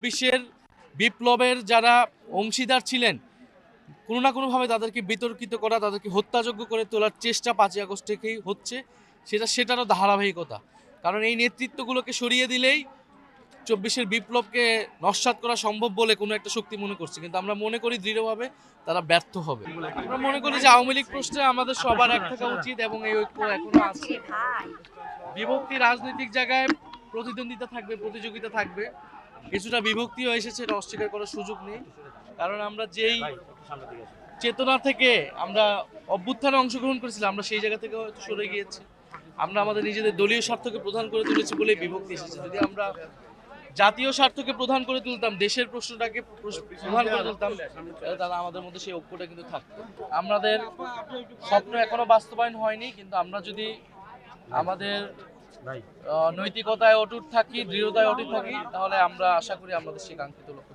বিশ্বের বিপ্লবের যারা অংশীদার ছিলেন কোনো না কোনোভাবে তাদেরকে বিতর্কিত করা, তাদেরকে হত্যাযোগ্য করে তোলার চেষ্টা 5ই আগস্ট থেকেই হচ্ছে। সেটারও ধারাবাহিকতা। কারণ এই নেতৃত্বগুলোকে সরিয়ে দিলেই 24-এর বিপ্লবকে নস্যাৎ করা সম্ভব বলে কোনো একটা শক্তি মনে করছে, কিন্তু আমরা মনে করি দৃঢ়ভাবে তারা ব্যর্থ হবে। আমরা মনে করি যে আওয়ামী লীগ প্রশ্নে আমাদের সবার এক থাকা উচিত এবং এই ঐক্য এখনো আছে। বিভক্তি রাজনৈতিক জায়গায় প্রতিদ্বন্দ্বিতা থাকবে, প্রতিযোগিতা থাকবে, কিছুটা বিভক্তিও এসেছে, এটা অস্বীকার করার সুযোগ নেই। কারণ আমরা যেই চেতনা থেকে আমরা অভ্যুত্থানে অংশগ্রহণ করেছিলাম, আমরা সেই জায়গা থেকে হয়তো সরে গিয়েছি। আমরা আমাদের নিজেদের দলীয় স্বার্থকে প্রধান করে তুলেছি বলেই বিভক্তি এসেছে। যদি আমরা জাতীয় স্বার্থকে প্রধান করে তুলতাম, দেশের প্রশ্নটাকে প্রধান করে তুলতাম, তাহলে আমাদের মধ্যে সেই ঐক্যটা কিন্তু থাকতো। আমাদের স্বপ্ন এখনো বাস্তবায়ন হয়নি, কিন্তু আমরা যদি আমাদের নৈতিকতায় অটুট থাকি, দৃঢ়তায় অটুট থাকি, তাহলে আমরা আশা করি আমাদের সেই কাঙ্ক্ষিত লক্ষ্য।